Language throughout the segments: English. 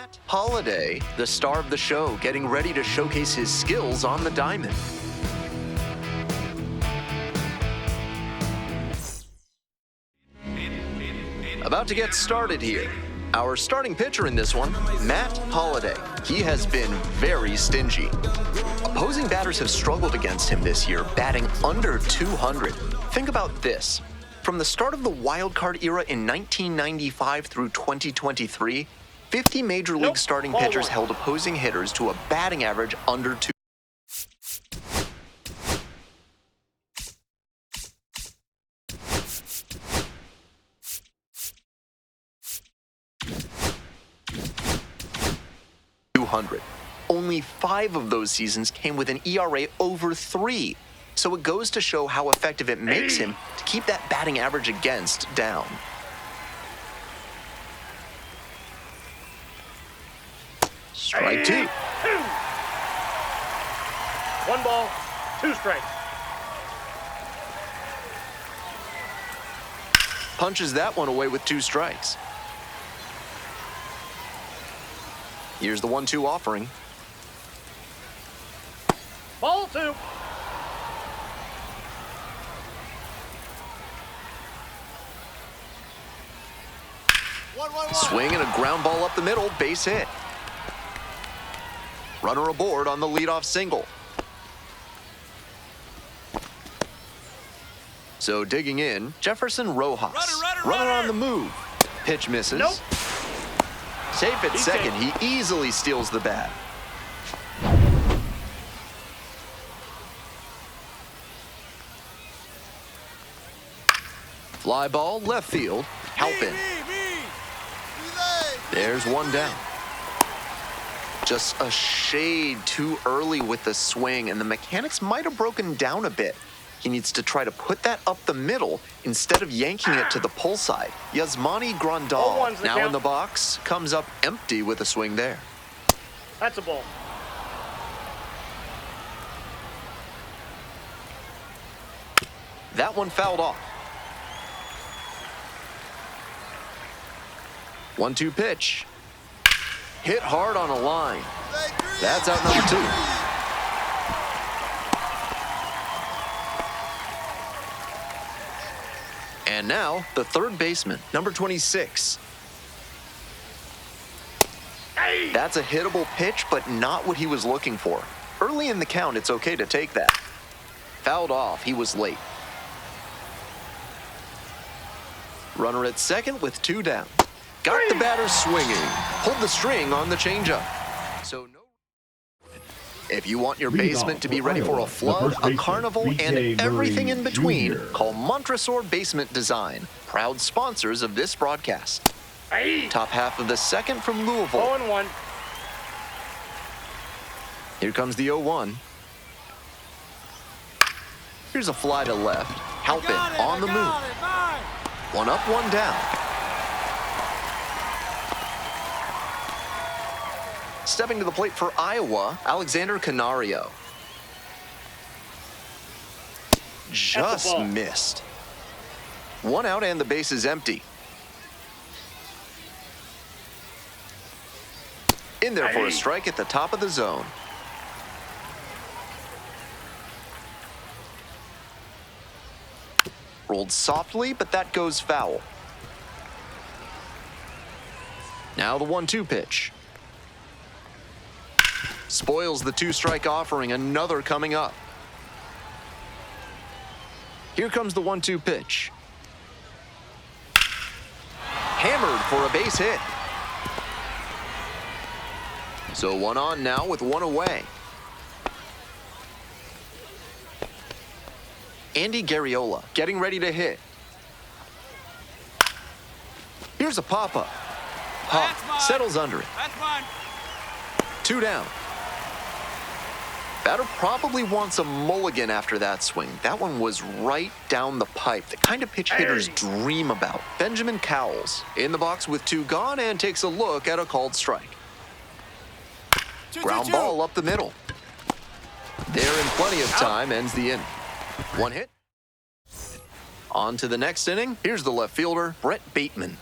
Matt Holliday, the star of the show, getting ready to showcase his skills on the diamond. About to get started here. Our starting pitcher in this one, Matt Holliday. He has been very stingy. Opposing batters have struggled against him this year, batting under 200. Think about this. From the start of the wild card era in 1995 through 2023, 50 Major League starting pitchers held opposing hitters to a batting average under 200. Only 5 of those seasons came with an ERA over 3. So it goes to show how effective it makes him to keep that batting average against down. Strike 2. 1 ball, 2 strikes. Punches that one away with 2 strikes. Here's the 1-2 offering. Ball 2. Swing and a ground ball up the middle, base hit. Runner aboard on the leadoff single. So digging in, Jefferson Rojas. Runner on the move. Pitch misses. Nope. Safe at second, he easily steals the bat. Fly ball, left field, Halpin. There's one down. Just a shade too early with the swing, and the mechanics might have broken down a bit. He needs to try to put that up the middle instead of yanking it to the pull side. Yasmani Grandal, now in the box, comes up empty with a swing there. That's a ball. That one fouled off. 1-2 pitch. Hit hard on a line. That's out number 2. And now, the third baseman, number 26. That's a hittable pitch, but not what he was looking for. Early in the count, it's okay to take that. Fouled off, he was late. Runner at second with 2 down. Got the batter swinging. Pulled the string on the changeup. So no. If you want your basement to be ready for a flood, a carnival, and everything in between, call Montresor Basement Design, proud sponsors of this broadcast. Top half of the second from Louisville. 0-1. Here comes the 0-1. Here's a fly to left. Halpin on the move. 1 up, 1 down. Stepping to the plate for Iowa, Alexander Canario. Just missed. 1 out and the base is empty. In there for a strike at the top of the zone. Rolled softly, but that goes foul. Now the 1-2 pitch. Spoils the 2-strike offering, another coming up. Here comes the 1-2 pitch. Hammered for a base hit. So 1 on now with 1 away. Andy Garriola getting ready to hit. Here's a pop-up. Pop settles under it. 2 down. Batter probably wants a mulligan after that swing. That one was right down the pipe, the kind of pitch hitters dream about. Benjamin Cowles in the box with 2 gone and takes a look at a called strike. Ground ball up the middle. There in plenty of time, ends the inning. 1 hit. On to the next inning. Here's the left fielder, Brett Bateman.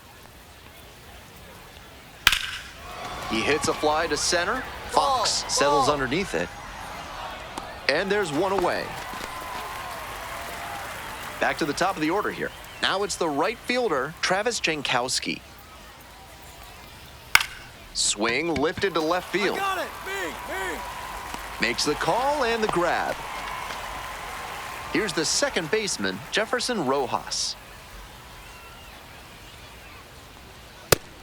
He hits a fly to center. Fox settles underneath it. And there's one away. Back to the top of the order here. Now it's the right fielder, Travis Jankowski. Swing lifted to left field. Got it. Me. Makes the call and the grab. Here's the second baseman, Jefferson Rojas.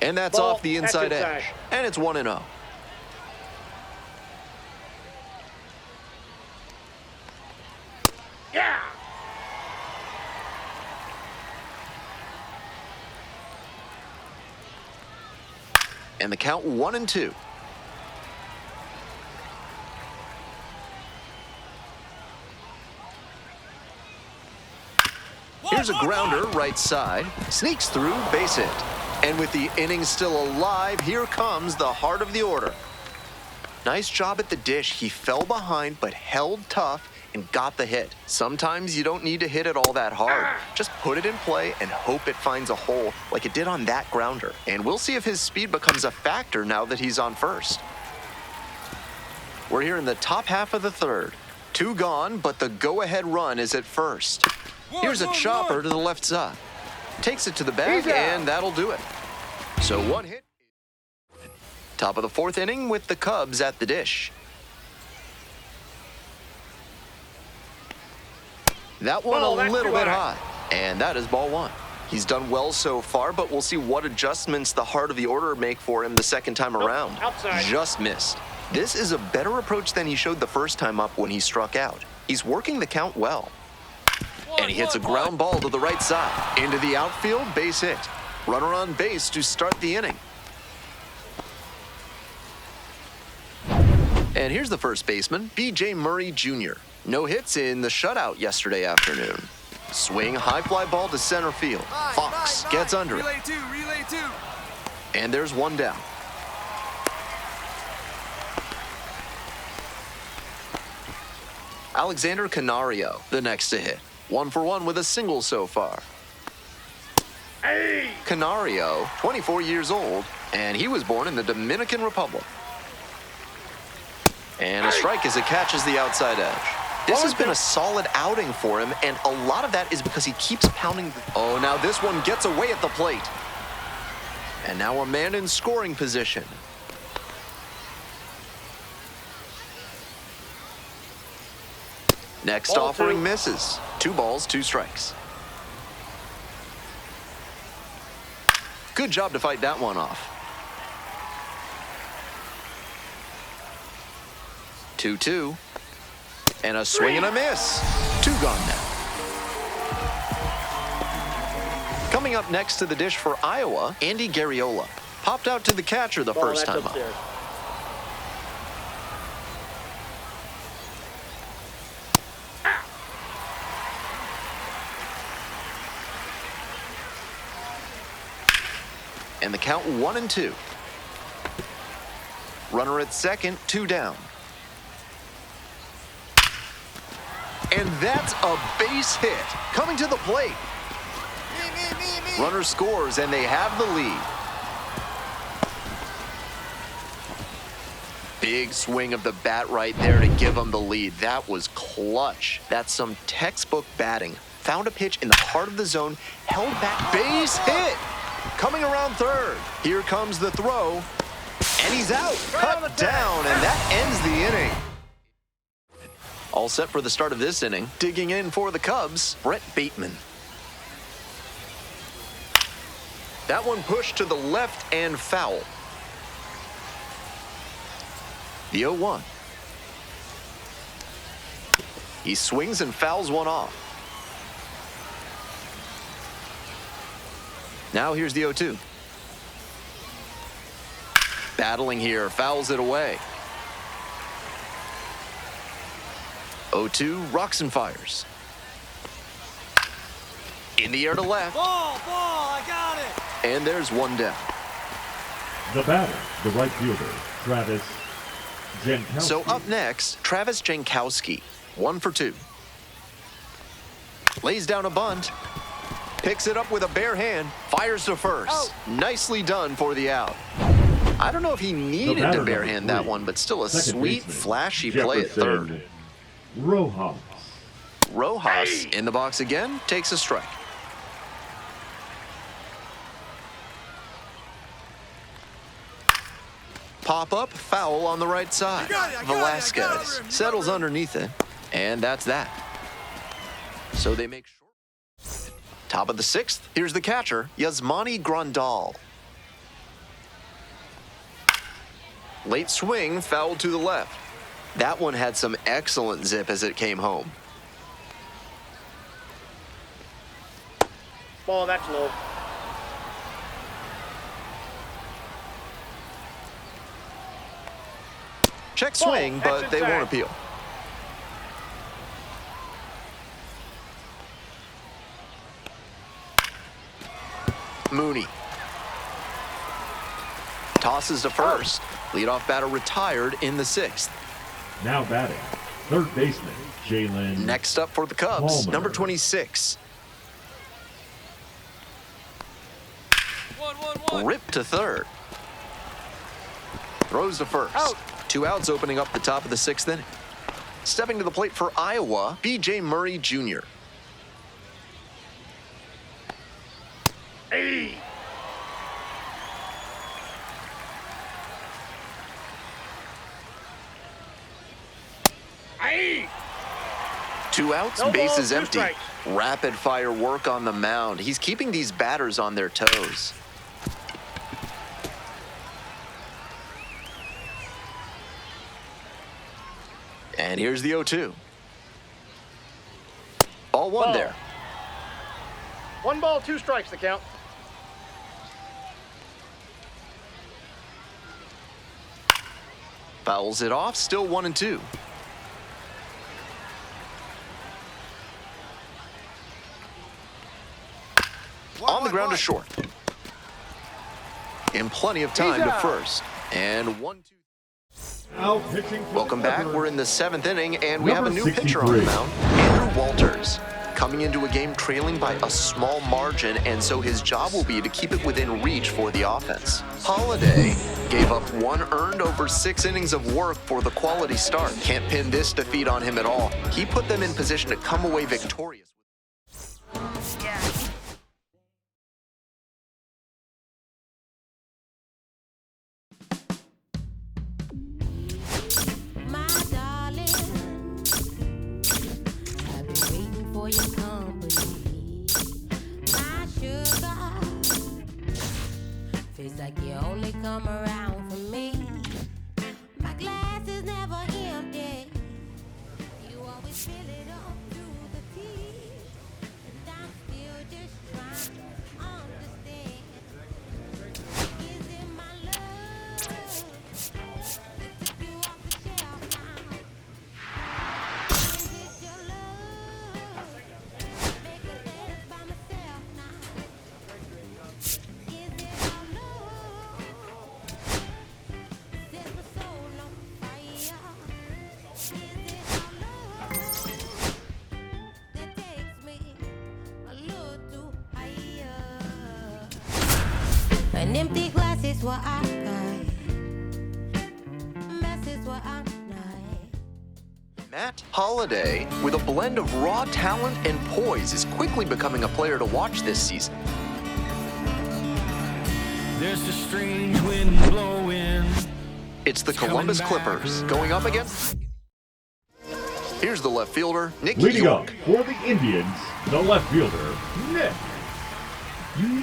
And that's Ball. off the inside That's edge. inside. And it's 1-0. Yeah. And the count 1-2. Here's a grounder right side. Sneaks through, base hit. And with the inning still alive, here comes the heart of the order. Nice job at the dish. He fell behind but held tough and got the hit. Sometimes you don't need to hit it all that hard. Just put it in play and hope it finds a hole like it did on that grounder. And we'll see if his speed becomes a factor now that he's on first. We're here in the top half of the third. 2 gone, but the go-ahead run is at first. Here's a chopper to the left side. Takes it to the bag, and that'll do it. So 1 hit. Top of the 4th inning with the Cubs at the dish. That one Ball, a that's little too bit high. high, and that is ball 1. He's done well so far, but we'll see what adjustments the heart of the order make for him the second time around. Outside. Just missed. This is a better approach than he showed the first time up when he struck out. He's working the count well. And he hits a ground ball to the right side. Into the outfield, base hit. Runner on base to start the inning. And here's the first baseman, B.J. Murray Jr. No hits in the shutout yesterday afternoon. Swing, high fly ball to center field. Fox gets under it. Relay two. And there's one down. Alexander Canario, the next to hit. 1 for 1 with a single so far. Hey. Canario, 24 years old, and he was born in the Dominican Republic. And a strike as it catches the outside edge. This has been a solid outing for him, and a lot of that is because he keeps pounding. Oh, now this one gets away at the plate. And now a man in scoring position. Next Ball offering 2. misses. 2 balls, 2 strikes. Good job to fight that one off. 2-2. And a swing and a miss. 2 gone now. Coming up next to the dish for Iowa, Andy Garriola. Popped out to the catcher the Ball, first that's time up. upstairs. And the count 1-2. Runner at second, 2 down. And that's a base hit coming to the plate. Me. Runner scores, and they have the lead. Big swing of the bat right there to give them the lead. That was clutch. That's some textbook batting. Found a pitch in the heart of the zone, held back, base hit. Coming around third. Here comes the throw, and he's out. Cut down, and that ends the inning. All set for the start of this inning. Digging in for the Cubs, Brett Bateman. That one pushed to the left and foul. The 0-1. He swings and fouls one off. Now here's the 0-2. Battling here, fouls it away. 0-2, rocks and fires. In the air to left. Ball, I got it. And there's one down. The batter, the right fielder, Travis Jankowski. So up next, Travis Jankowski, 1 for 2. Lays down a bunt. Picks it up with a bare hand. Fires to first. Nicely done for the out. I don't know if he needed to batter barehand number that 3, one, but still a second sweet, baseman, flashy play at third. Jefferson Rojas. Rojas in the box again, takes a strike. Pop up, foul on the right side. Velasquez settles underneath it, and that's that. So they make short. Top of the 6th, here's the catcher, Yasmani Grandal. Late swing, fouled to the left. That one had some excellent zip as it came home. Ball, that's low. Check swing, Ball, but they inside. won't appeal. Mooney. Tosses to first. Leadoff batter retired in the 6th. Now batting, third baseman, Jalen. Next up for the Cubs, Palmer. number 26. 1-1-1. Ripped to third. Throws to first. Out. 2 outs opening up the top of the 6th inning. Stepping to the plate for Iowa, B.J. Murray Jr. Hey. Hey. 2 outs, No bases balls, 2 empty. strikes. Rapid fire work on the mound. He's keeping these batters on their toes. And here's the 0-2. Ball 1 Ball. there. 1 ball, 2 strikes the count. Fouls it off, still 1-2. On the ground to short. In plenty of time He's to out. first. And 1-2. Now pitching for Welcome the back. Clippers, We're in the 7th inning, and we have a Number new pitcher on the 63. mound, Andrew Walters. Coming into a game trailing by a small margin, and so his job will be to keep it within reach for the offense. Holiday gave up 1 earned over 6 innings of work for the quality start. Can't pin this defeat on him at all. He put them in position to come away victorious. My darling, I've been waiting for your company. My sugar, feels like you only come around for me. My glass is never empty. You always fill it up to the teeth, and I'm still just trying to understand. Is it my love that took you off the shelf now? Is it your love make a dance by myself now? Is it our love set my soul on fire? Is it our love that takes me a little too higher? An empty glass is what I got. Mess is what I'm not. Matt Holiday, with a blend of raw talent and poise, is quickly becoming a player to watch this season. There's a strange wind blowing. It's the Columbus Clippers going up against... Here's the left fielder, Nick leading York. up for the Indians, the left fielder, Nick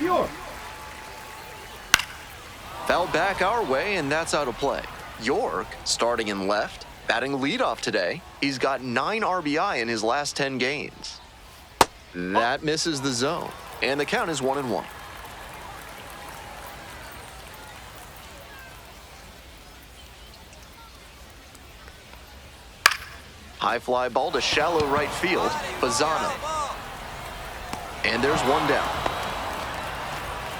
York. Fouled back our way, and that's out of play. York, starting in left, batting leadoff today. He's got 9 RBI in his last 10 games. That misses the zone, and the count is 1-1. High fly ball to shallow right field, Bazzano. And there's 1 down.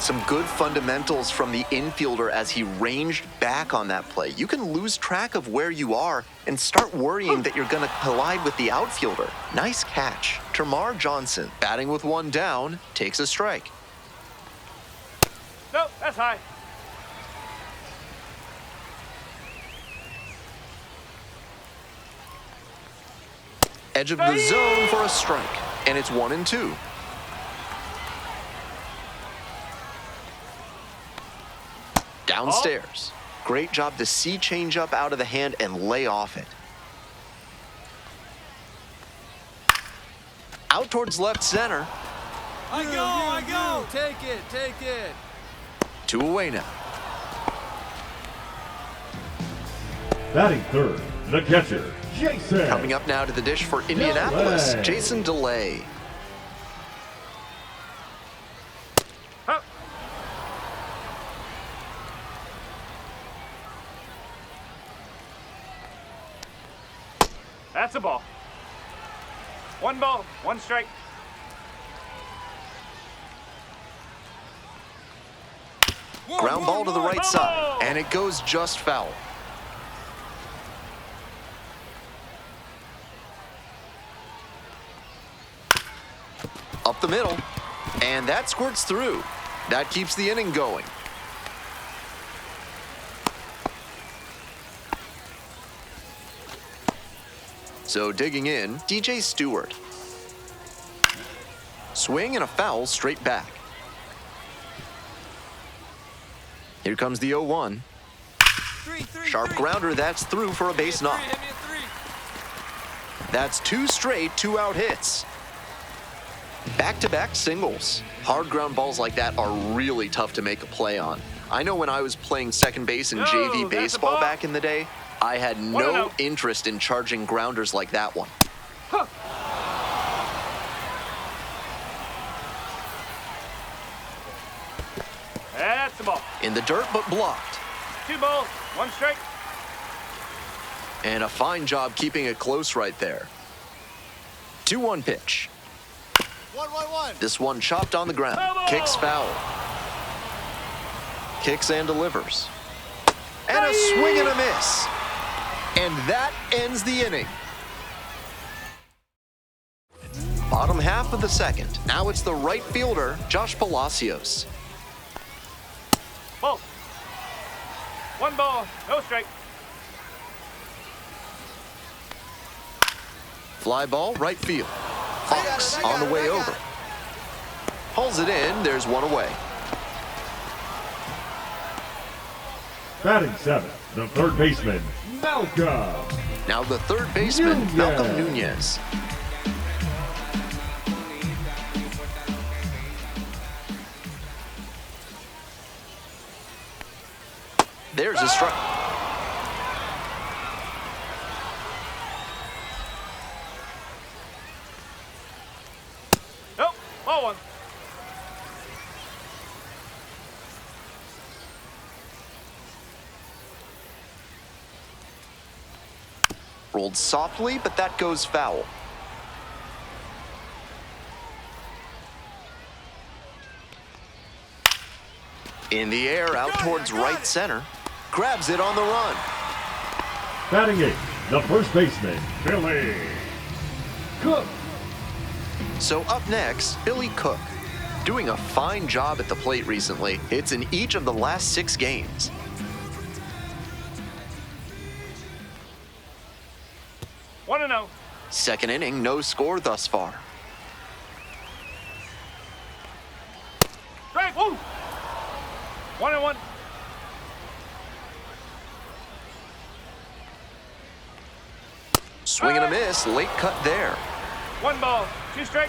Some good fundamentals from the infielder as he ranged back on that play. You can lose track of where you are and start worrying that you're going to collide with the outfielder. Nice catch. Termarr Johnson, batting with 1 down, takes a strike. Nope, that's high. Edge of the zone for a strike, and it's 1-2. Downstairs. Great job to see changeup out of the hand and lay off it. Out towards left center. I go. Take it. 2 away now. Batting third, the catcher, Jason. Coming up now to the dish for Indianapolis, Delay. Jason Delay. Huh. That's a ball. 1 ball, 1 strike. Ground ball to the right side, and it goes just foul. Up the middle, and that squirts through. That keeps the inning going. So digging in, DJ Stewart. Swing and a foul straight back. Here comes the 0-1. Sharp grounder, that's through for a base knock. That's 2 straight 2-out hits. Back-to-back singles. Hard ground balls like that are really tough to make a play on. I know when I was playing second base in JV baseball back in the day, I had no interest in charging grounders like that one. Huh. That's the ball. In the dirt, but blocked. 2 balls, 1 strike. And a fine job keeping it close right there. 2-1 pitch. 1-1-1. This one chopped on the ground. Kicks foul. Kicks and delivers. And a swing and a miss. And that ends the inning. Bottom half of the second. Now it's the right fielder, Josh Palacios. Ball. 1 ball, no strike. Fly ball, right field. Fox on the way over. Hauls it in, there's 1 away. Batting seventh, the third baseman, Malcolm. Now the third baseman, Nunez. Malcolm Nunez. There's a strike. Nope, ball 1. Rolled softly, but that goes foul. In the air, out towards right center. Grabs it on the run. Batting eighth, the first baseman, Billy Cook. So up next, Billy Cook. Doing a fine job at the plate recently. Hits in each of the last 6 games. 1-0. Second inning, no score thus far. Strike, woo! 1-1. Swing and a miss, late cut there. 1 ball, 2 strike.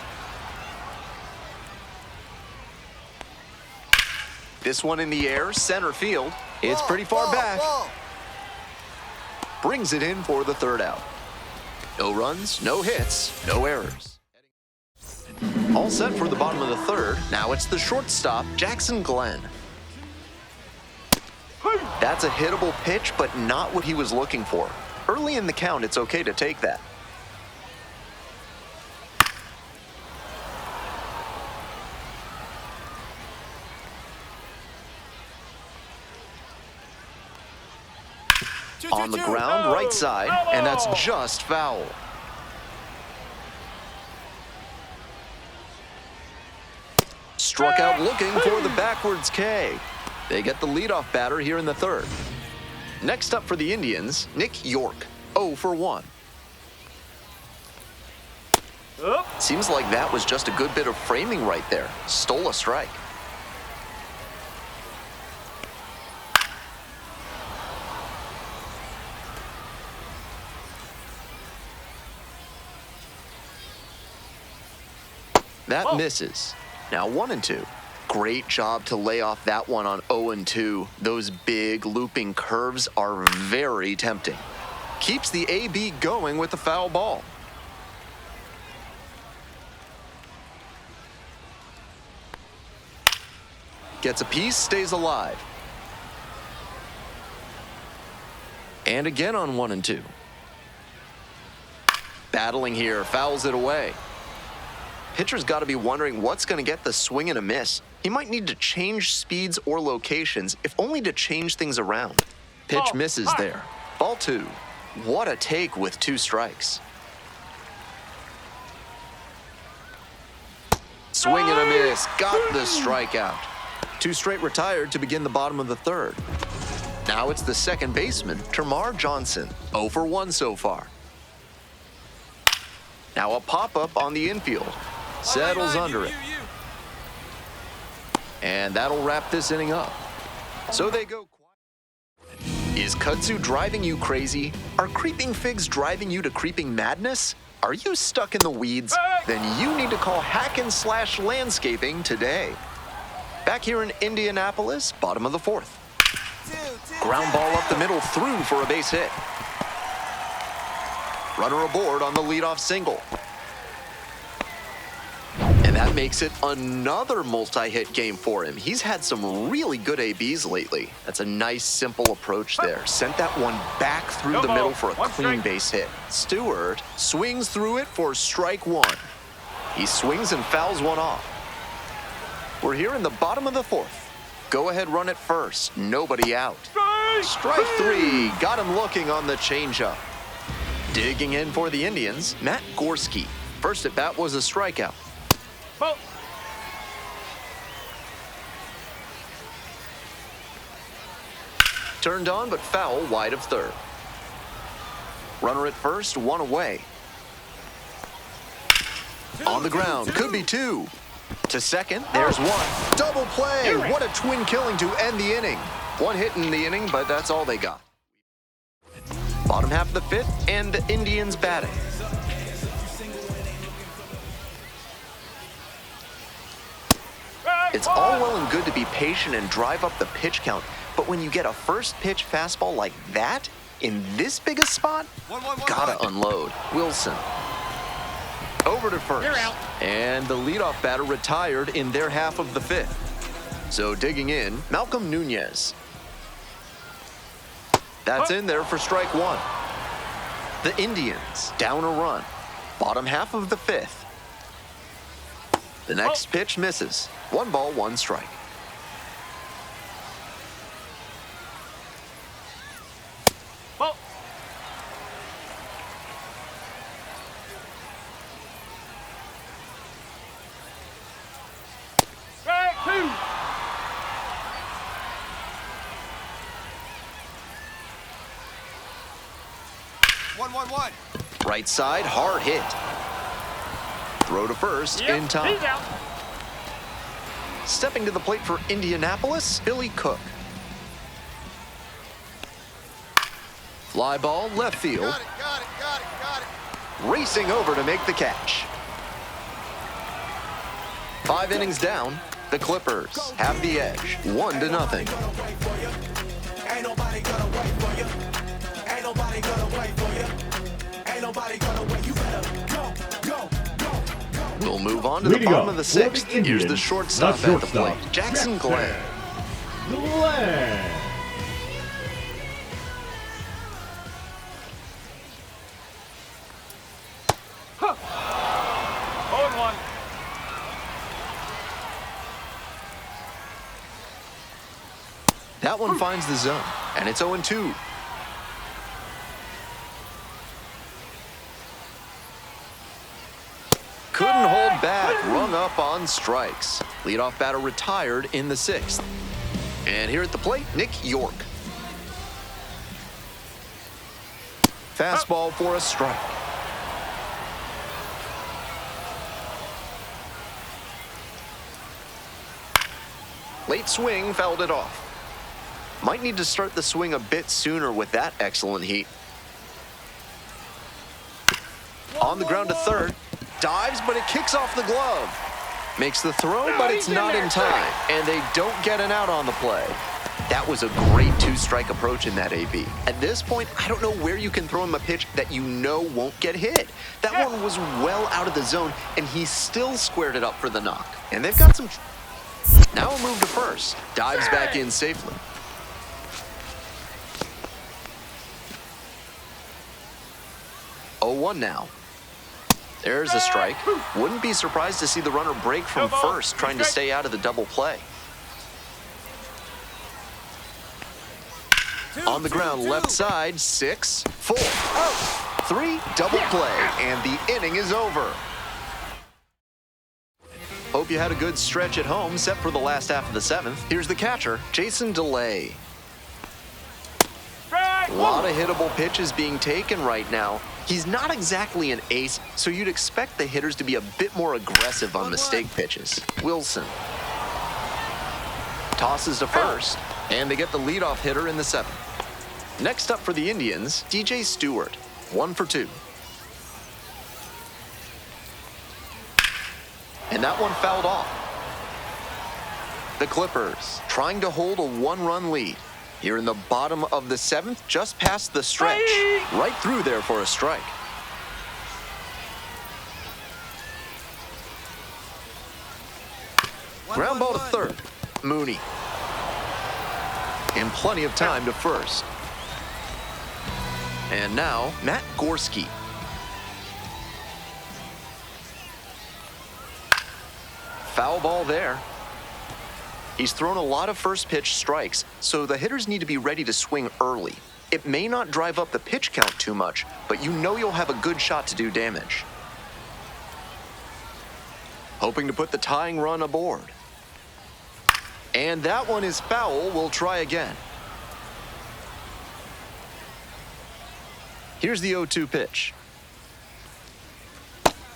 This one in the air, center field. It's pretty far back. Brings it in for the 3rd out. No runs, no hits, no errors. All set for the bottom of the 3rd. Now it's the shortstop, Jackson Glenn. That's a hittable pitch, but not what he was looking for. Early in the count, it's okay to take that. On the ground, right side, and that's just foul. Struck out looking for the backwards K. They get the leadoff batter here in the 3rd. Next up for the Indians, Nick York, 0 for 1. Seems like that was just a good bit of framing right there. Stole a strike. That misses. Now 1-2. Great job to lay off that one on 0-2. Those big looping curves are very tempting. Keeps the AB going with the foul ball. Gets a piece, stays alive. And again on 1-2. Battling here, fouls it away. Pitcher's got to be wondering what's going to get the swing and a miss. He might need to change speeds or locations, if only to change things around. Pitch misses there. Ball 2. What a take with 2 strikes. Swing and a miss. Got the strikeout. 2 straight retired to begin the bottom of the 3rd. Now it's the second baseman, Termarr Johnson. 0 for 1 so far. Now a pop-up on the infield. Settles under it. And that'll wrap this inning up. So they go. Is kudzu driving you crazy? Are creeping figs driving you to creeping madness? Are you stuck in the weeds? Then you need to call Hack & Landscaping today. Back here in Indianapolis, bottom of the 4th. Ground ball up the middle, through for a base hit. Runner aboard on the leadoff single. And that makes it another multi-hit game for him. He's had some really good ABs lately. That's a nice, simple approach there. Sent that one back through the middle for a clean base hit. Stewart swings through it for strike 1. He swings and fouls one off. We're here in the bottom of the 4th. Go ahead, run it first. Nobody out. Strike 3. Got him looking on the changeup. Digging in for the Indians, Matt Gorski. First at bat was a strikeout. Turned on, but foul wide of 3rd. Runner at first, 1 away. On the ground, could be 2. To second, there's 1. Double play. What a twin killing to end the inning. 1 hit in the inning, but that's all they got. Bottom half of the 5th, and the Indians batting. It's all well and good to be patient and drive up the pitch count, but when you get a first pitch fastball like that, in this big a spot, gotta unload. Wilson. Over to first. You're out. And the leadoff batter retired in their half of the 5th. So digging in, Malcolm Nunez. That's in there for strike 1. The Indians down a run. Bottom half of the 5th. The next pitch misses. 1 ball, 1 strike. Strike 2. One. Right side, hard hit. Throw to first in time. He's out. Stepping to the plate for Indianapolis, Billy Cook. Fly ball, left field. Got it. Racing over to make the catch. 5 innings down, the Clippers have the edge, 1-0. Ain't nobody gonna wait for you. Ain't nobody gonna wait for you. Ain't nobody gonna wait. You better go. We'll move on to the bottom of the 6th. Here's the shortstop at the plate, Jackson Glenn. Huh. 0-1. That one finds the zone, and it's 0-2. Couldn't hold back, rung up on strikes. Leadoff batter retired in the 6th. And here at the plate, Nick York. Fastball for a strike. Late swing fouled it off. Might need to start the swing a bit sooner with that excellent heat. On the ground to third. Dives, but it kicks off the glove. Makes the throw, but it's not in time. And they don't get an out on the play. That was a great two-strike approach in that AB. At this point, I don't know where you can throw him a pitch that you know won't get hit. That one was well out of the zone, and he still squared it up for the knock. And they've got some... Now a move to first. Dives back in safely. Oh, 1 now. There's a strike. Wouldn't be surprised to see the runner break from first, trying to stay out of the double play. On the ground, left side, 6, 4, 3, double play, and the inning is over. Hope you had a good stretch at home, set for the last half of the 7th. Here's the catcher, Jason DeLay. A lot of hittable pitches being taken right now. He's not exactly an ace, so you'd expect the hitters to be a bit more aggressive on mistake pitches. Wilson tosses to first, and they get the leadoff hitter in the 7th. Next up for the Indians, DJ Stewart, 1 for 2. And that one fouled off. The Clippers trying to hold a 1-run lead. Here in the bottom of the 7th, just past the stretch. Right through there for a strike. Ground ball to third. Mooney. And plenty of time to first. And now, Matt Gorski. Foul ball there. He's thrown a lot of first pitch strikes, so the hitters need to be ready to swing early. It may not drive up the pitch count too much, but you know you'll have a good shot to do damage. Hoping to put the tying run aboard. And that one is foul. We'll try again. Here's the 0-2 pitch.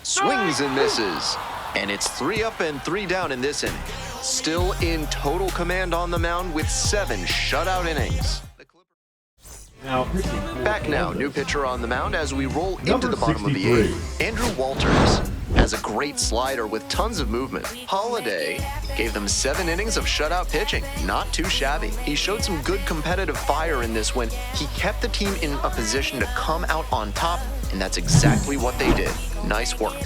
Swings and misses. And it's 3 up and 3 down in this inning. Still in total command on the mound with 7 shutout innings. Back now, new pitcher on the mound as we roll into the bottom of the 8th. Andrew Walters has a great slider with tons of movement. Holiday gave them 7 innings of shutout pitching. Not too shabby. He showed some good competitive fire in this one. He kept the team in a position to come out on top, and that's exactly what they did. Nice work.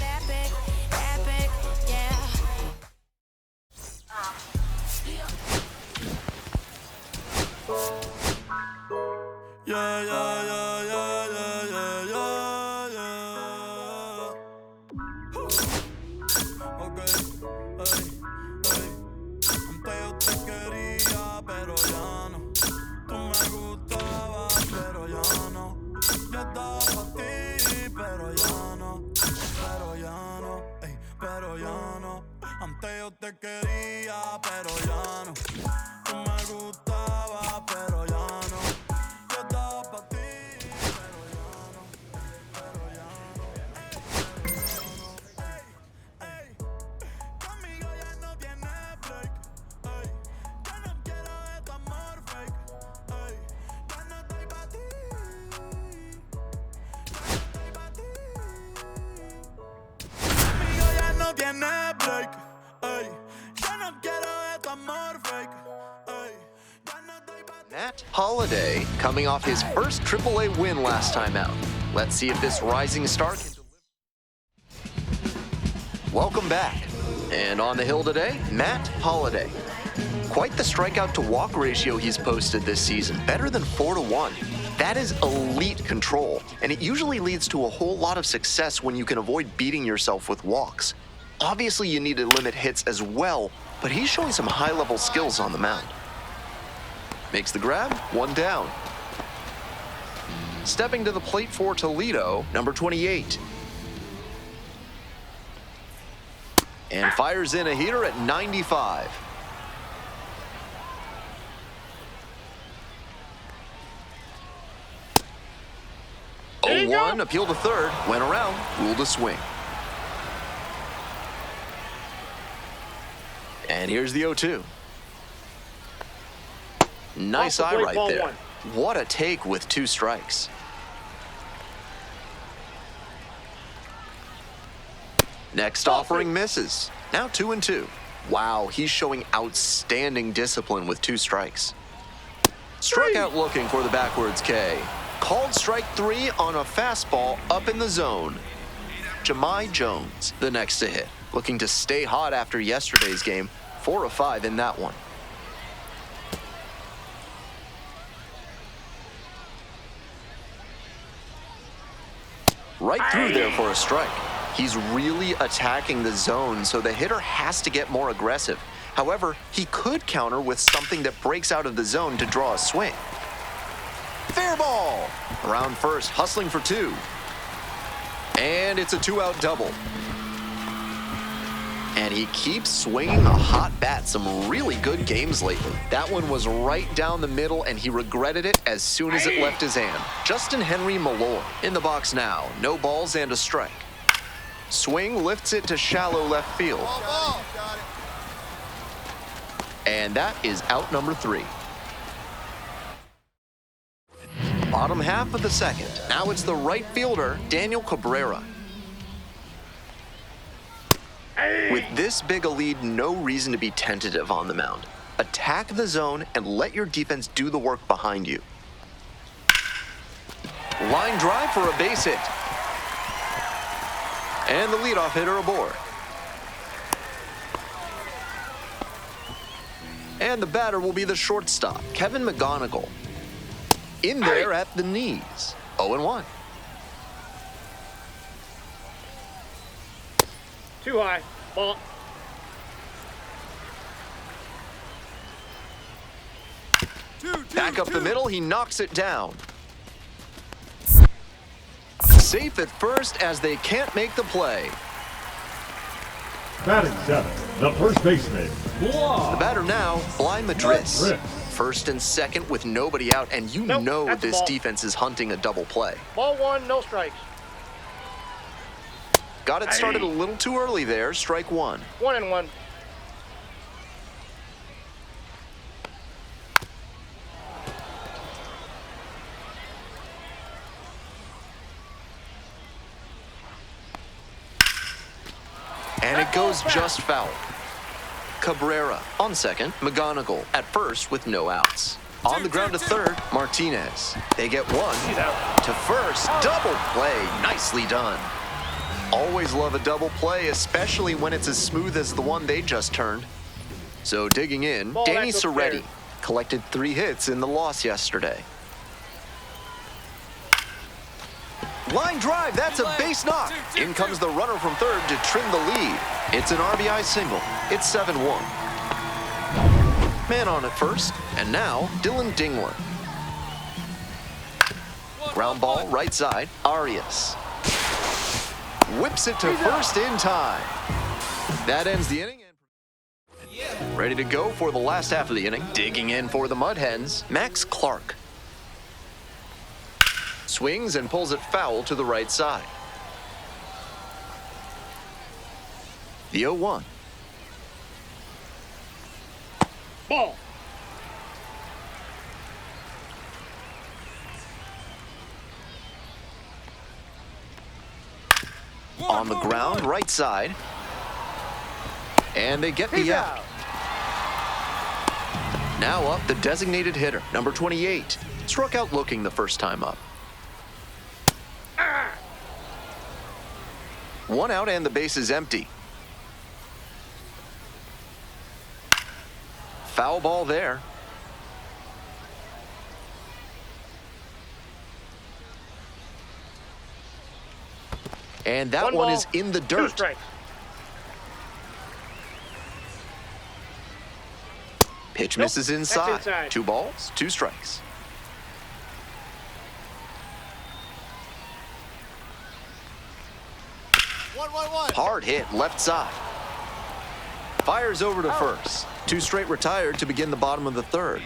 Yeah, yeah, yeah, yeah, yeah, yeah, yeah, yeah. Okay, antes yo te quería, pero ya no. Tú me gustabas, pero ya no. Yo estaba pa' ti, pero ya no. Pero ya no. Antes yo te quería, pero ya no. Tú me gustabas, pero ya no. Matt Holiday coming off his first AAA win last time out. Let's see if this rising star can deliver. Welcome back. And on the hill today, Matt Holiday. Quite the strikeout to walk ratio he's posted this season, better than 4-1. That is elite control, and it usually leads to a whole lot of success when you can avoid beating yourself with walks. Obviously, you need to limit hits as well, but he's showing some high-level skills on the mound. Makes the grab, 1 down. Stepping to the plate for Toledo, number 28. And fires in a heater at 95. Oh, 1, appeal to third, went around, ruled a swing. And here's the 0-2. Nice Off the eye plate, right ball there. one. What a take with 2 strikes. Next offering misses. Now 2-2. Wow, he's showing outstanding discipline with 2 strikes. Struck out looking for the backwards K. Called strike 3 on a fastball up in the zone. Jahmai Jones, the next to hit. Looking to stay hot after yesterday's game. 4 of 5 in that one. Right through there for a strike. He's really attacking the zone, so the hitter has to get more aggressive. However, he could counter with something that breaks out of the zone to draw a swing. Fair ball! Around first, hustling for 2. And it's a 2-out double. And he keeps swinging a hot bat. Some really good games lately. That one was right down the middle, and he regretted it as soon as it left his hand. Justin Henry Malloy in the box now. No balls and a strike. Swing lifts it to shallow left field. Ball. Got it. And that is out number 3. Bottom half of the second. Now it's the right fielder, Daniel Cabrera. With this big a lead, no reason to be tentative on the mound. Attack the zone and let your defense do the work behind you. Line drive for a base hit. And the leadoff hitter aboard. And the batter will be the shortstop, Kevin McGonigal. In there at the knees. 0-1. Too high. Ball. Back up the middle, he knocks it down. Safe at first as they can't make the play. Batting 7, the first baseman, The Blah. batter now, Bly Madris. Madris. First and second with nobody out, and you Nope, know that's a this ball. defense is hunting a double play. Ball 1, no strikes. Got it started a little too early there, strike 1. 1-1. And it goes just foul. Cabrera on second, McGonigal at first with no outs. On the ground to third, Martinez. They get 1 He's out. to first. Double play, nicely done. Always love a double play, especially when it's as smooth as the one they just turned. So digging in, Ball Danny back Soretti upstairs. collected 3 hits in the loss yesterday. Line drive, that's a base knock. In comes the runner from third to trim the lead. It's an RBI single. It's 7-1. Man on at first, and now Dylan Dingler. Ground ball, right side, Arias. Whips it to first in time. That ends the inning. Ready to go for the last half of the inning. Digging in for the Mud Hens, Max Clark. Swings and pulls it foul to the right side. The 0-1. Ball. On the ground, right side. And they get the out. Now up, the designated hitter, number 28. Struck out looking the first time up. 1 out and the base is empty. Foul ball there. And that 1 one ball, is in the 2 dirt. strikes. Pitch Nope, misses that's inside. inside. 2 balls, 2 strikes. One. Hard hit, left side. Fires over to first. 2 straight retired to begin the bottom of the third.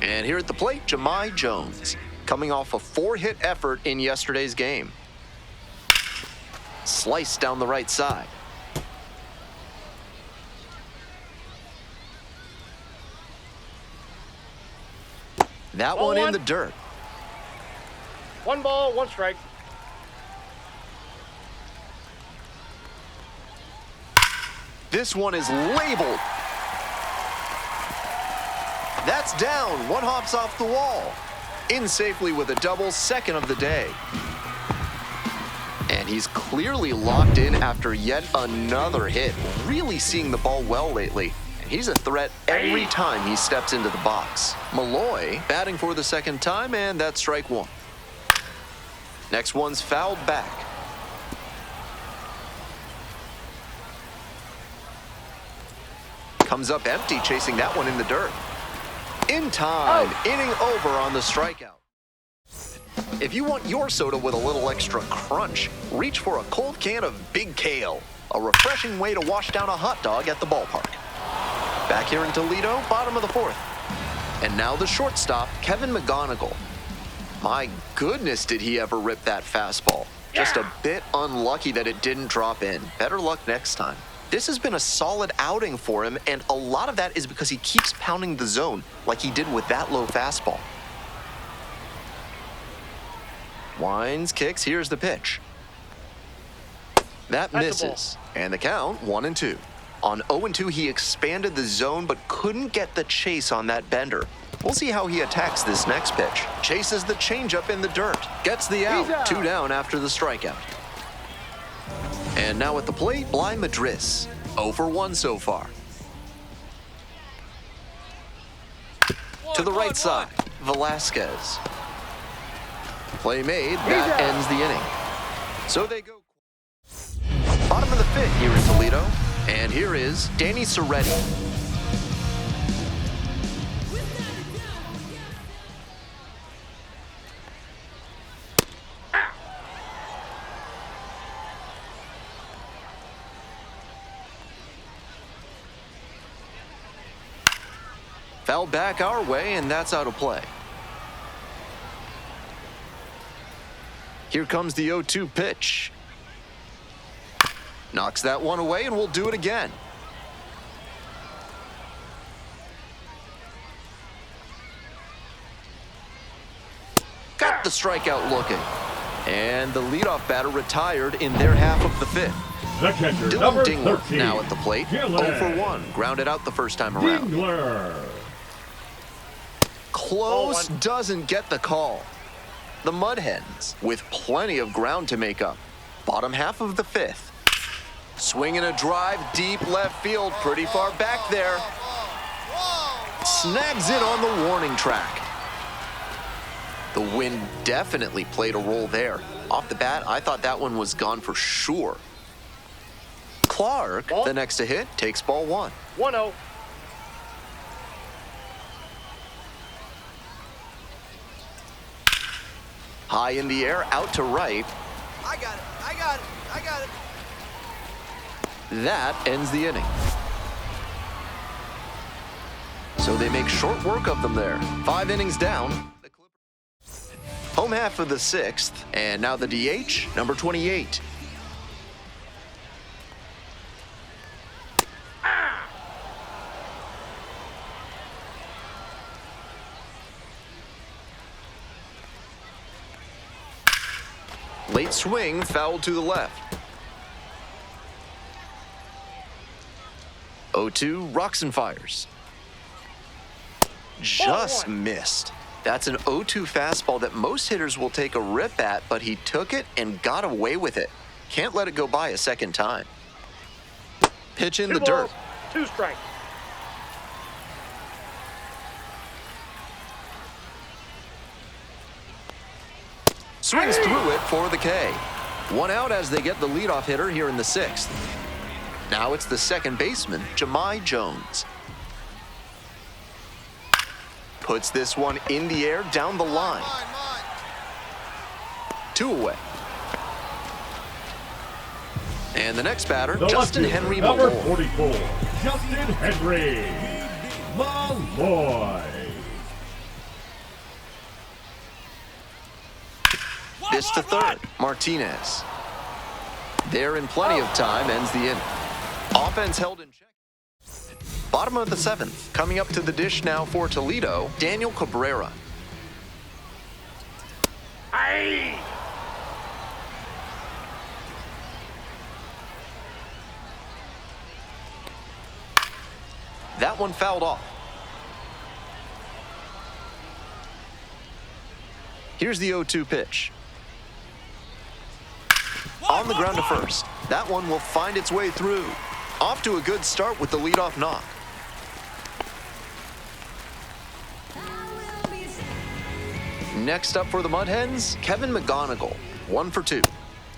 And here at the plate, Jahmai Jones, coming off a 4-hit effort in yesterday's game. Sliced down the right side. That Ball one in one. the dirt. 1 ball, 1 strike. This one is labeled. That's down. One hops off the wall. In safely with a double, second of the day. And he's clearly locked in after yet another hit. Really seeing the ball well lately. And he's a threat every time he steps into the box. Malloy batting for the second time, and that's strike 1. Next one's fouled back. Comes up empty, chasing that one in the dirt. In time, inning over on the strikeout. If you want your soda with a little extra crunch, reach for a cold can of Big Kale, a refreshing way to wash down a hot dog at the ballpark. Back here in Toledo, bottom of the 4th. And now the shortstop, Kevin McGonigal. My goodness, did he ever rip that fastball. Just a bit unlucky that it didn't drop in. Better luck next time. This has been a solid outing for him, and a lot of that is because he keeps pounding the zone like he did with that low fastball. Winds, kicks, here's the pitch. That misses, and the count 1-2. On 0-2, he expanded the zone but couldn't get the chase on that bender. We'll see how he attacks this next pitch. Chases the changeup in the dirt. Gets the out. 2 down after the strikeout. And now at the plate, Bly Madris. 0 for 1 so far. To the right side, Velasquez. Play made, that ends the inning. So they go. Bottom of the 5th here in Toledo. And here is Danny Soretti. Fouled back our way, and that's out of play. Here comes the 0-2 pitch. Knocks that one away, and we'll do it again. Got the strikeout looking. And the leadoff batter retired in their half of the 5th. The catcher, Dylan number Dingler 13, now at the plate. Dylan. 0 for 1. Grounded out the first time around. Dingler. Close, doesn't get the call. The Mud Hens with plenty of ground to make up. Bottom half of the 5th. Swinging a drive deep left field, pretty far back there. Snags it on the warning track. The wind definitely played a role there. Off the bat, I thought that one was gone for sure. Clark, the next to hit, takes ball 1. 1-0. High in the air, out to right. I got it. I got it. I got it. That ends the inning. So they make short work of them there. 5 innings down. Home half of the 6th, and now the DH, number 28. Late swing, fouled to the left. 0-2, rocks and fires. Just missed. That's an 0-2 fastball that most hitters will take a rip at, but he took it and got away with it. Can't let it go by a second time. Pitch in the dirt. 2 strikes. Swings through it for the K. 1 out as they get the leadoff hitter here in the 6th. Now it's the second baseman, Jahmai Jones. Puts this one in the air down the line. 2 away. And the next batter, The Justin left Henry fielder, number Malloy. 44, Justin Henry Malloy. This to third, Martinez. There in plenty of time, ends the inning. Offense held in check. Bottom of the 7th, coming up to the dish now for Toledo, Daniel Cabrera. Hey! That one fouled off. Here's the 0-2 pitch. On the ground to first. That one will find its way through. Off to a good start with the leadoff knock. Next up for the Mud Hens, Kevin McGonigal, 1 for 2.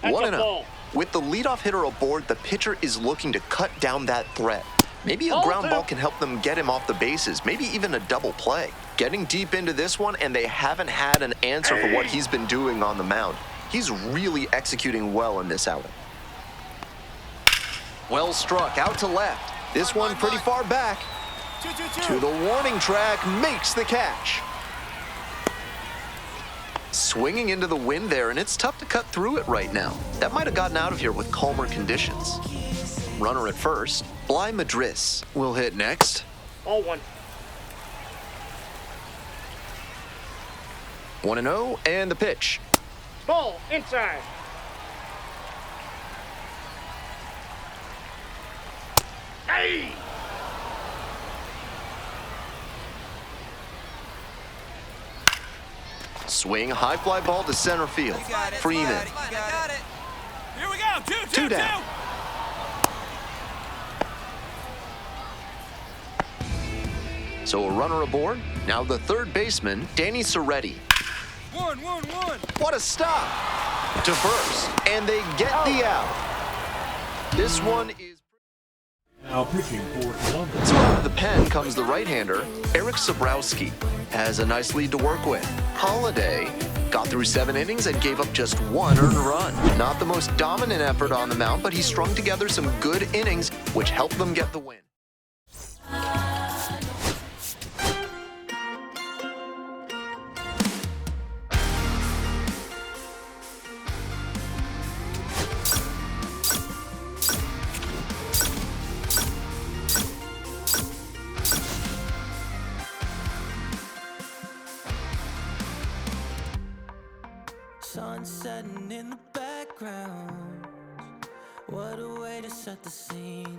That's 1 a and ball. 0. With the leadoff hitter aboard, the pitcher is looking to cut down that threat. Maybe a Ball ground 2. ball can help them get him off the bases, maybe even a double play. Getting deep into this one, and they haven't had an answer for what he's been doing on the mound. He's really executing well in this outing. Well struck, out to left. This one pretty far back. To the warning track, makes the catch. Swinging into the wind there, and it's tough to cut through it right now. That might have gotten out of here with calmer conditions. Runner at first. Bly Madris will hit next. Ball 1. 1-0, and the pitch. Ball inside. Hey! Swing, high fly ball to center field. You got it. Freeman. You got it. Here we go. 2 down. So a runner aboard. Now the third baseman, Danny Soretti. 1. What a stop! To first, and they get the out. This one is... Now pitching for Columbus. So out of the pen comes the right-hander, Eric Sabrowski. Has a nice lead to work with. Holiday got through 7 innings and gave up just 1 earned run. Not the most dominant effort on the mound, but he strung together some good innings, which helped them get the win. Sun setting in the background. What a way to set the scene.